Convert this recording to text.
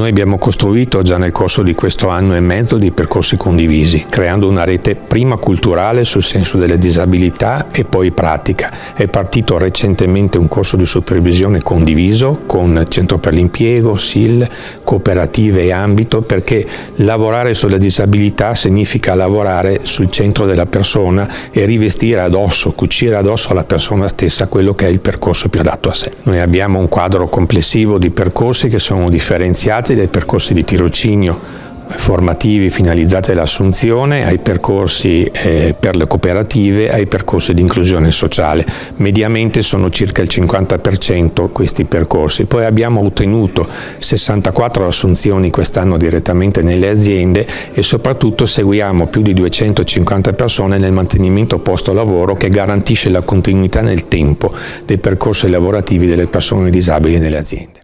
Noi abbiamo costruito già nel corso di questo anno e mezzo dei percorsi condivisi, creando una rete prima culturale sul senso delle disabilità e poi pratica. È partito recentemente un corso di supervisione condiviso con Centro per l'Impiego, SIL, cooperative e ambito, perché lavorare sulla disabilità significa lavorare sul centro della persona e rivestire addosso, cucire addosso alla persona stessa quello che è il percorso più adatto a sé. Noi abbiamo un quadro complessivo di percorsi che sono differenziati dai percorsi di tirocinio formativi finalizzati all'assunzione, ai percorsi per le cooperative, ai percorsi di inclusione sociale. Mediamente sono circa il 50% questi percorsi. Poi abbiamo ottenuto 64 assunzioni quest'anno direttamente nelle aziende e soprattutto seguiamo più di 250 persone nel mantenimento posto lavoro, che garantisce la continuità nel tempo dei percorsi lavorativi delle persone disabili nelle aziende.